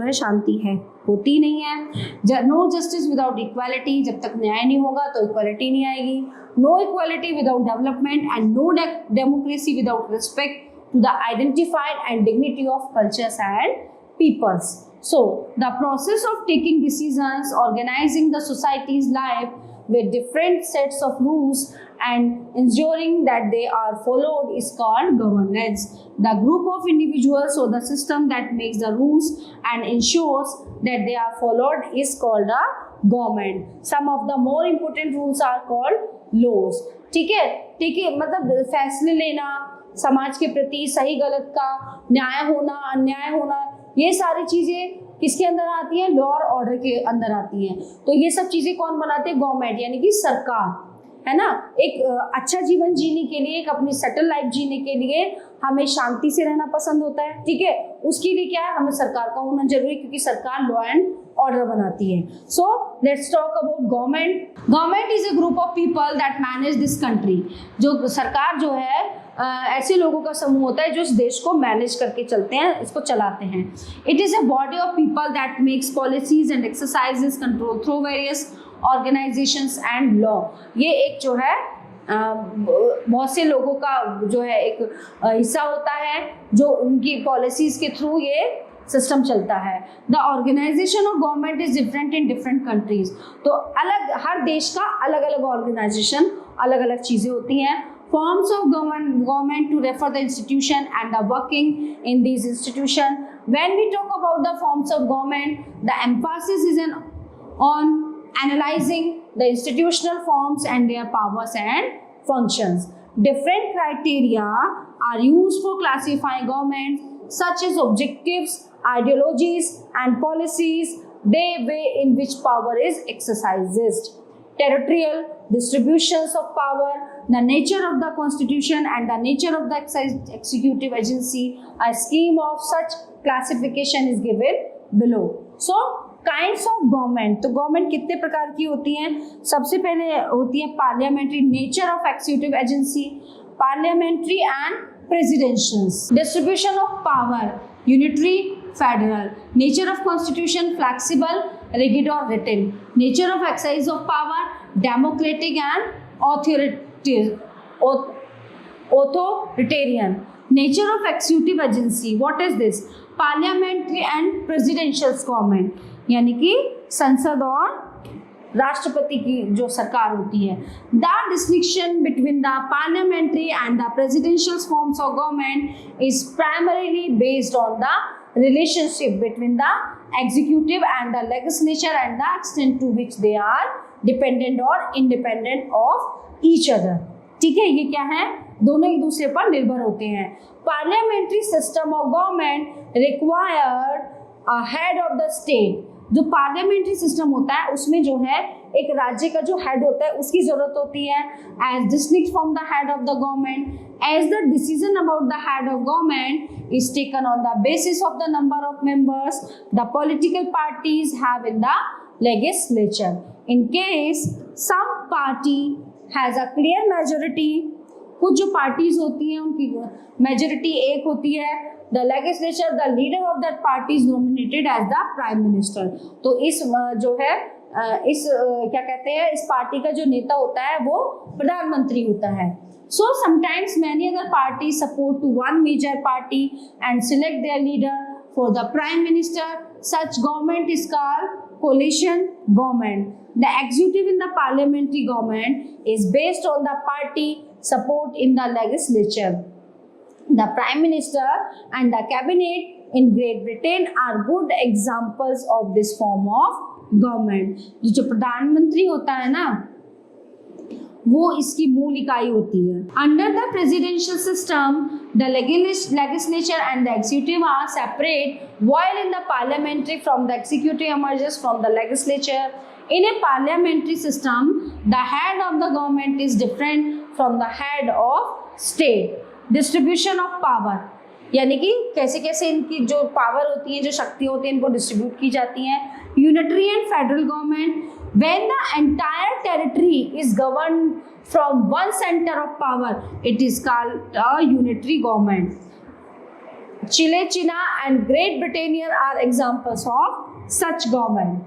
है शांति है, होती नहीं है। नो जस्टिस विदाउट इक्वालिटी, जब तक न्याय नहीं होगा तो इक्वालिटी नहीं आएगी। No equality without development and no democracy without respect to the identified and dignity of cultures and peoples. So, the process of taking decisions, organizing the society's life with different sets of rules and ensuring that they are followed is called governance. The group of individuals or the system that makes the rules and ensures that they are followed is called a government. Some of the more important rules are called laws. ठीक है, मतलब फैसले लेना समाज के प्रति, सही गलत का, न्याय होना, अन्याय होना, ये सारी चीजें किसके अंदर आती हैं? लॉ और ऑर्डर के अंदर आती हैं। तो ये सब चीजें कौन बनाते हैं? गवर्नमेंट, यानी कि सरकार, है ना। एक अच्छा जीवन जीने के लिए, एक अपनी सेटल लाइफ जीने के लिए हमें शांति से रहना पसंद होता है, ठीक है। उसके लिए क्या है? हमें सरकार का होना जरूरी, क्योंकि सरकार लॉ एंड ऑर्डर बनाती है। सो let's talk about government. Government is a group of people that manage this country. जो सरकार जो है ऐसे लोगों का समूह होता है जो इस देश को मैनेज करके चलते हैं, इसको चलाते हैं। It is a body of people that makes policies and exercises control through various organisations and law. ये एक जो है बहुत से लोगों का जो है एक हिस्सा होता है, जो उनकी पॉलिसीज के थ्रू ये सिस्टम चलता है। The organisation of government is different in different countries. तो अलग, हर देश का अलग अलग ऑर्गेनाइजेशन, अलग अलग चीजें होती हैं। Forms of government to refer the institution and the working in these institution. When we talk about the forms of government, the emphasis is on analyzing the institutional forms and their powers and functions. Different criteria are used for classifying government, such as objectives, ideologies, and policies, the way in which power is exercised. Territorial distributions of power, the nature of the constitution and the nature of the executive agency. A scheme of such classification is given below. So kinds of government, तो government कितने प्रकार की होती हैं? सबसे पहले होती है parliamentary. Nature of executive agency, parliamentary and presidential. Distribution of power, unitary, federal. Nature of constitution, flexible, rigid और written. Nature of exercise of power, democratic and authoritarian. Nature of executive agency, what is this? Parliamentary and presidential government, यानी कि संसद और राष्ट्रपति की जो सरकार होती है। The distinction between the parliamentary and the presidential forms of government is primarily based on the relationship between the executive and the legislature and the extent to which they are dependent or independent of each other. ठीक है, ये क्या है? दोनों एक दूसरे पर निर्भर होते हैं। Parliamentary system of government required a head of the state. जो पार्लियामेंट्री सिस्टम होता है उसमें जो है एक राज्य का जो हेड होता है उसकी जरूरत होती है, as distinct from the head of the government, as the decision about the head of government is taken on the basis of the number of members the political parties have in the legislature. In case some party has a clear majority, कुछ जो parties होती हैं उनकी majority एक होती है, the legislature, the leader of that party is nominated as the prime minister. तो इस जो है इस क्या कहते हैं, इस पार्टी का जो नेता होता है वो प्रधानमंत्री होता है। So sometimes many other parties support to one major party and select their leader for the prime minister. Such government is called coalition government. The executive in the parliamentary government is based on the party support in the legislature. The prime minister and the cabinet in Great Britain are good examples of this form of government. जो प्रधानमंत्री होता है ना, वो इसकी मूल इकाई होती है। Under the presidential system the legislature and the executive are separate, while in the parliamentary from the executive emerges from the legislature. In a parliamentary system the head of the government is different from the head of state. Distribution of power, यानी कि कैसे कैसे इनकी जो power होती है, जो शक्ति होती है, इनको डिस्ट्रीब्यूट की जाती हैं। Unitary and federal government, when the entire territory is governed from one center of power, it is called a unitary government. Chile, China and Great Britain are examples of such government.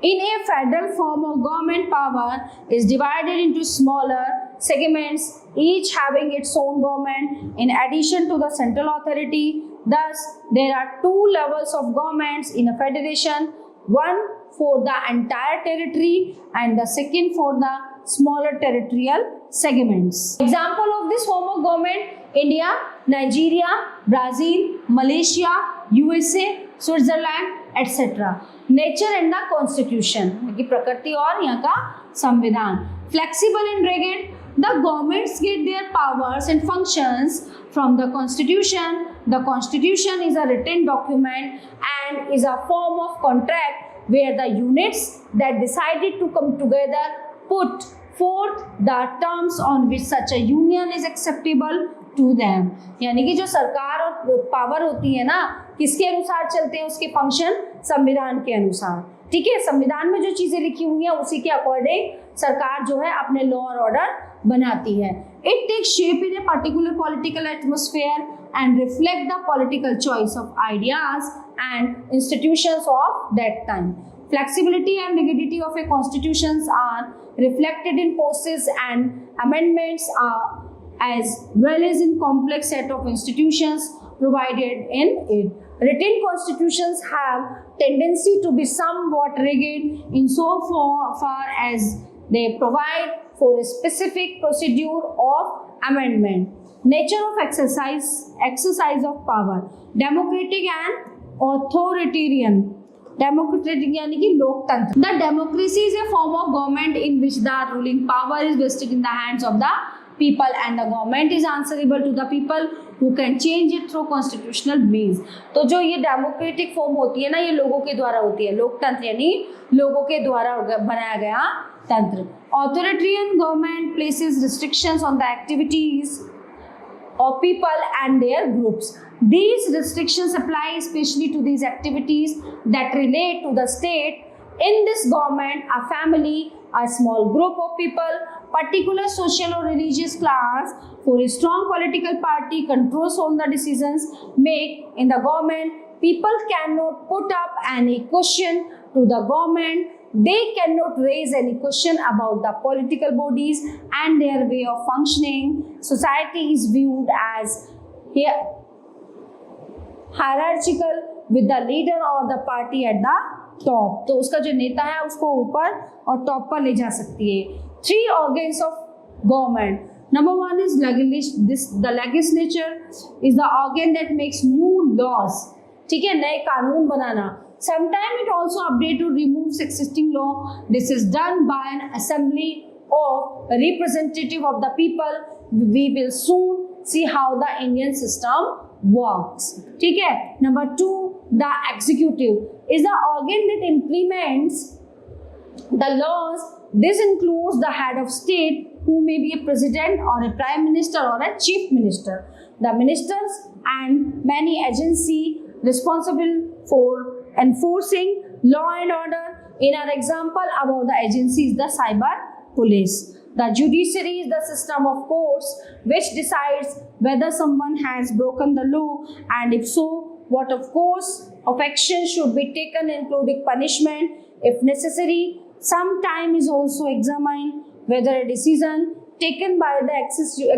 In a federal form of government, power is divided into smaller segments, each having its own government in addition to the central authority. Thus, there are two levels of governments in a federation, one for the entire territory and the second for the smaller territorial segments. Example of this form of government: India, Nigeria, Brazil, Malaysia, USA, Switzerland, etc. Nature and the constitution, की प्रकृति और यहाँ का संविधान. Flexible and rigid, the governments get their powers and functions from the constitution. The constitution is a written document and is a form of contract where the units that decided to come together put forth the terms on which such a union is acceptable to them. यानी कि जो सरकार और power होती है ना, किसके अनुसार चलते हैं उसके फंक्शन? संविधान के अनुसार. ठीक है, संविधान में जो चीजें लिखी हुई हैं उसी के अकॉर्डिंग सरकार जो है अपने लॉ और ऑर्डर बनाती है. It takes shape in a particular political atmosphere and reflect the political choice of ideas and institutions of that time. Flexibility and rigidity of a constitutions are reflected in posts and amendments as well as in complex set of institutions provided in it. Written constitutions have tendency to be somewhat rigid in so far as they provide for a specific procedure of amendment. Nature of exercise of power: democratic and authoritarian. Democratic यानी कि लोकतंत्र. The democracy is a form of government in which the ruling power is vested in the hands of the people and the government is answerable to the people who can change it through constitutional means. तो जो ये democratic form होती है ना, ये लोगों के द्वारा होती है. लोकतंत्र यानी लोगों के द्वारा बनाया गया तंत्र. Authoritarian government places restrictions on the activities of people and their groups. These restrictions apply especially to these activities that relate to the state. In this government, a family, a small group of people, particular social or religious class, for a strong political party controls all the decisions made in the government. People cannot put up any question to the government. They cannot raise any question about the political bodies and their way of functioning. Society is viewed as hierarchical with the leader or the party at the top. तो उसका जो नेता है उसको ऊपर और top पर ले जा सकती है. 3 organs of government. Number 1 is the legislature is the organ that makes new laws. ठीक है, नए कानून बनाना. Sometimes it also update or removes existing law. This is done by an assembly of representative of the people. We will soon see how the Indian system works. ठीक है. Number 2, the executive is the organ that implements the laws. This includes the head of state, who may be a president or a prime minister or a chief minister, the ministers and many agencies responsible for enforcing law and order. In our example about the agency is the cyber police. The judiciary is the system of courts which decides whether someone has broken the law, and if so, what of course of action should be taken, including punishment if necessary. Some time is also examined whether a decision taken by the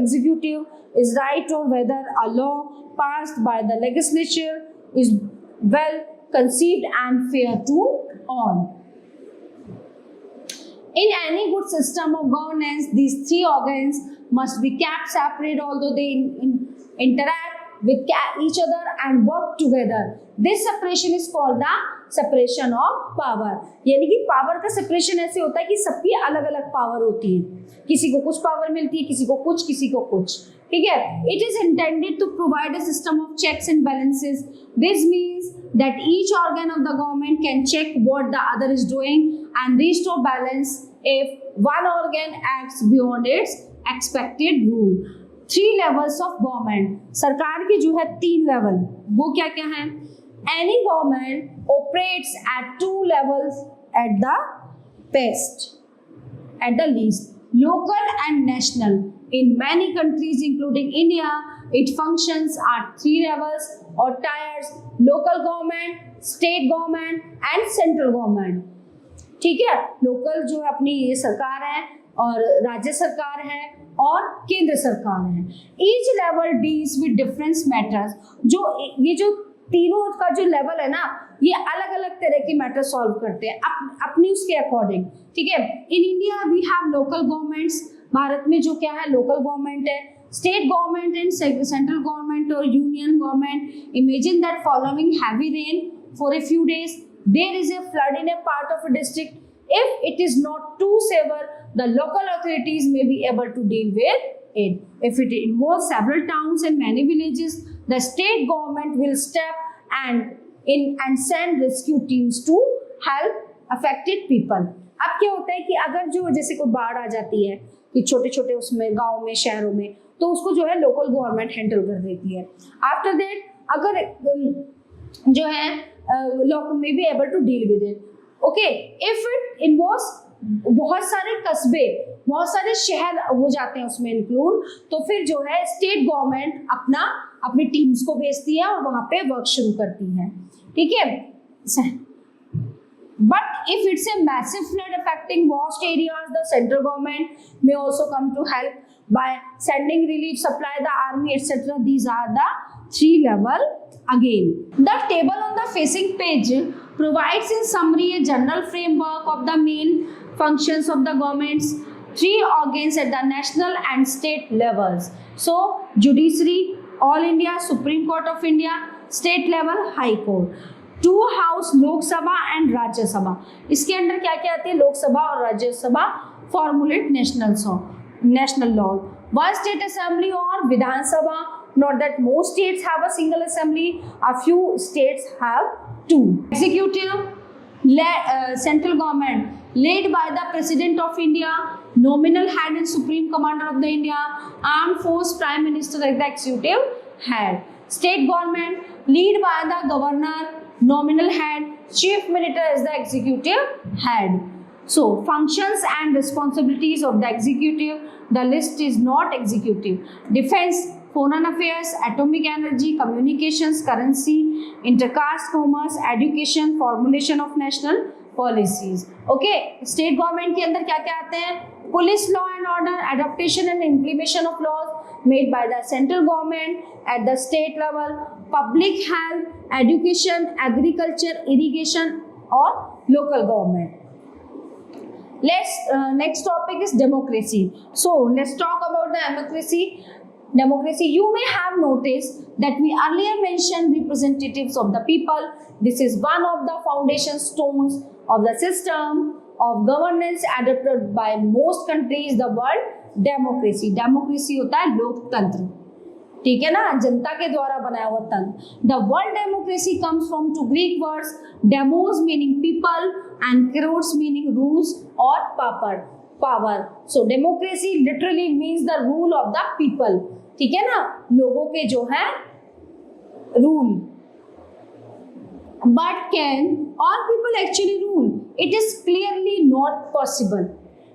executive is right, or whether a law passed by the legislature is well conceived and fair to all. In any good system of governance, these 3 organs must be kept separate, although they interact with each other and work together. This separation is called the separation of power. यानी कि power का separation ऐसे होता है कि सबकी अलग अलग पावर होती है. किसी को कुछ पावर मिलती है, किसी को कुछ, किसी को कुछ. ठीक है. It is intended to provide a system of checks and balances. This means that each organ of the government can check what the other is doing and restore balance if one organ acts beyond its expected rule. 3 levels of government. सरकार की जो है 3 level, वो क्या क्या है? Any government operates at 2 levels at the best, at the least, local and national. In many countries, including India, Its functions are 3 levels or tiers: local government, state government and central government. ठीक है, local जो अपनी ये सरकार है और राज्य सरकार है और केंद्र सरकार है. Each level deals with different matters. जो ये जो तीनों का जो लेवल है ना, ये अलग अलग तरह के मैटर सॉल्व करते हैं अपनी उसके अकॉर्डिंग. ठीक है, in India we have local governments. भारत में जो क्या है, लोकल गवर्नमेंट है, state government and central government और union government. Imagine that following heavy rain for a few days, there is a flood in a part of a district. If it is not too severe, the local authorities may be able to deal with it. If it involves several towns and many villages, the state government will step and send rescue teams to help affected people. अब क्या होता है कि अगर जो जैसे कोई बाढ़ आ जाती है कि छोटे छोटे उसमें गाँव में शहरों में, तो उसको जो है लोकल गवर्नमेंट हैंडल कर देती है. आफ्टर दैट अगर जो है लोकल में be able to deal with it. Okay, if it involves बहुत सारे कस्बे, बहुत सारे शहर हो जाते हैं उसमें इंक्लूड, तो फिर जो है स्टेट गवर्नमेंट अपनी टीम्स को भेजती है और वहां पे वर्क शुरू करती है. ठीक है, but if it's a massive flood affecting vast areas, the central government may also come to help by sending relief supply, the army, etc. These are the 3 level again. The table on the facing page provides in summary a general framework of the main functions of the government's 3 organs at the national and state levels. So judiciary, all India, Supreme Court of India, state level, High Court. 2 house, Lok Sabha and Rajya Sabha. इसके अंदर क्या क्या आती है, लोकसभा और Rajya Sabha. Formulate national law. 1 state assembly और विधानसभा. Not that most states have a single assembly, a few states have 2. Executive, central government led by the President of India, nominal head and supreme commander of the India. Armed force, prime minister is the executive head. State government led by the governor, nominal head, chief minister is the executive head. So functions and responsibilities of the executive, the list is not executive. Defense, foreign affairs, atomic energy, communications, currency, intercaste commerce, education, formulation of national policies. Okay, state government के अंदर क्या क्या आते हैं, police, law and order, adaptation and implementation of laws made by the central government at the state level, public health, education, agriculture, irrigation or local government. Next topic is democracy. So let's talk about the democracy. You may have noticed that we earlier mentioned representatives of the people. This is one of the foundation stones of the system of governance adopted by most countries the world. Democracy होता है लोकतंत्र. ठीक है ना, जनता के द्वारा बनाया हुआ तंत्र. The word democracy comes from 2 Greek words, demos meaning people and kratos meaning rules और power. So democracy literally means the rule of the people. ठीक है ना, लोगों के जो है rule. But can all people actually rule? It is clearly not possible.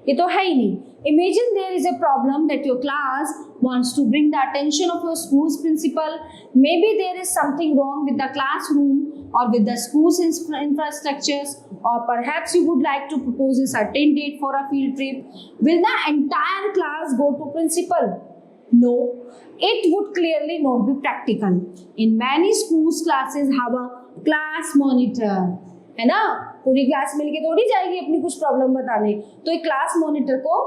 ये तो है ही नहीं. Imagine there is a problem that your class wants to bring the attention of your school's principal. Maybe there is something wrong with the classroom or with the school's infrastructures, or perhaps you would like to propose a certain date for a field trip. Will the entire class go to principal? No, it would clearly not be practical. In many schools, classes have a class monitor. है ना, पूरी class मिलके थोड़ी जाएगी अपनी कुछ problem बताने. तो एक क्लास मॉनिटर को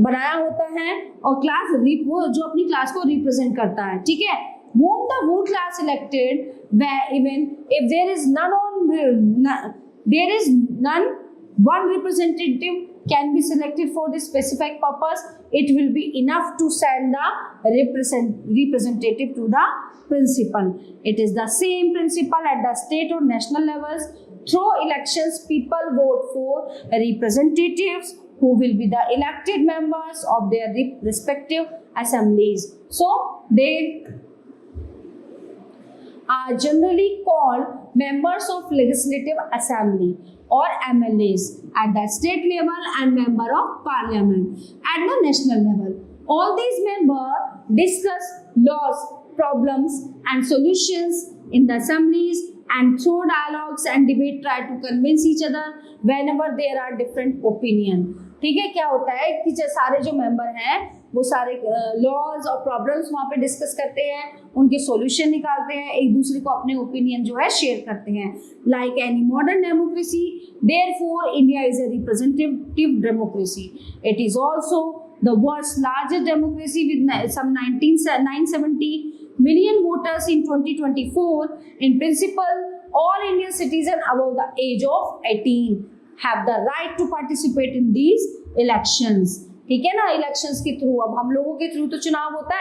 बनाया होता है और क्लास वो जो अपनी क्लास को रिप्रेजेंट करता है. ठीक है, whom the whole class elected, where even if there is none, one representative can be selected for this specific purpose. It will be enough to send the representative to the principal. It is the same principle at the state or national levels. Through elections, people vote for representatives who will be the elected members of their respective assemblies. So they are generally called members of legislative assembly or MLAs at the state level and member of parliament at the national level. All these members discuss laws, problems and solutions in the assemblies and through dialogues and debate try to convince each other whenever there are different opinion. ठीक है, क्या होता है कि जो सारे जो member हैं वो सारे लॉज और प्रॉब्लम्स वहाँ पे डिस्कस करते हैं, उनके सॉल्यूशन निकालते हैं, एक दूसरे को अपने ओपिनियन जो है शेयर करते हैं. Like any modern democracy, therefore India is a representative democracy. It is also the world's largest democracy with some 970 million voters in 2024. In principle, all Indian citizens above the age of 18 have the right to participate in these elections. ठीक है ना, elections के through, अब हम लोगों के through तो चुनाव होता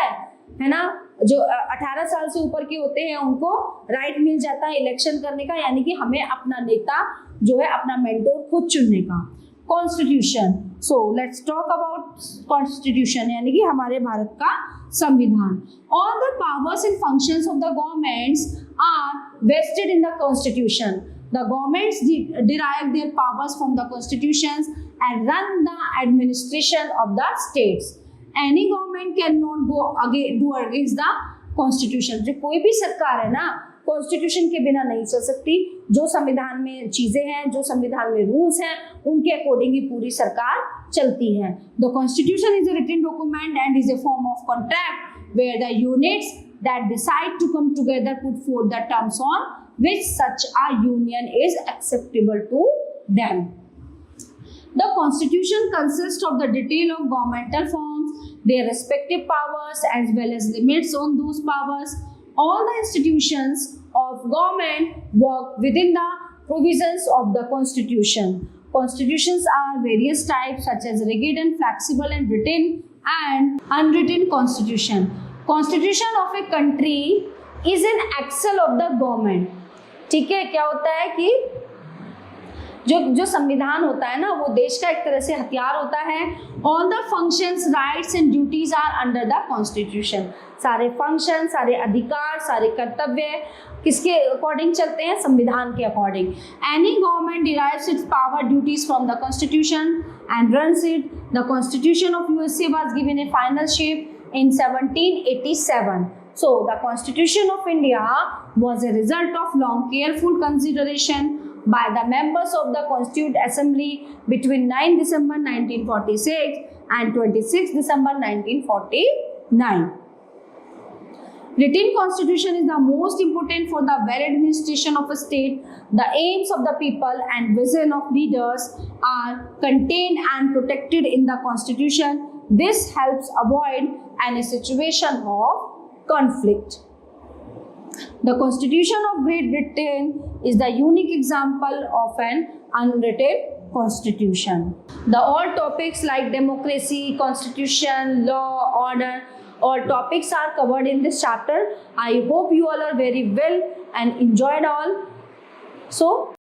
है ना, जो 18 साल से ऊपर के होते हैं उनको राइट मिल जाता है इलेक्शन करने का, यानी कि हमें अपना नेता जो है अपना मेंटोर खुद चुनने का. Constitution, so let's talk about constitution, यानी कि हमारे भारत का संविधान. All the powers and functions of the governments are vested in the constitution. The governments derive their powers from the constitutions and run the administration of the states. Any government cannot do against the constitution. जो कोई भी सरकार है ना, constitution के बिना नहीं चल सकती. जो संविधान में चीजें हैं, जो संविधान में रूल्स हैं, उनके अकॉर्डिंग ही पूरी सरकार चलती है. The constitution is a written document and is a form of contract where the units that decide to come together put forth the terms on which such a union is acceptable to them. The constitution consists of the detail of governmental forms, their respective powers as well as limits on those powers. All the institutions of government work within the provisions of the constitution. Constitutions are various types such as rigid and flexible and written and unwritten constitution. Constitution of a country is an axle of the government. ठीक है, क्या होता है कि जो संविधान होता है ना, वो देश का एक तरह से हथियार होता है. All the functions, rights and duties are under the constitution. सारे फंक्शन, सारे अधिकार, सारे कर्तव्य किसके अकॉर्डिंग चलते हैं? संविधान के according. Any government derives it's power duties from the constitution and runs it. The constitution of USA was given A final shape in 1787. So the Constitution of India was a result of long careful consideration by the members of the Constituent Assembly between 9 December 1946 and 26 December 1949. Written Constitution is the most important for the well administration of a state. The aims of the people and vision of leaders are contained and protected in the Constitution. This helps avoid any situation of conflict. The Constitution of Great Britain is the unique example of an unwritten constitution. The all topics like democracy, constitution, law, order, all topics are covered in this chapter. I hope you all are very well and enjoyed all. So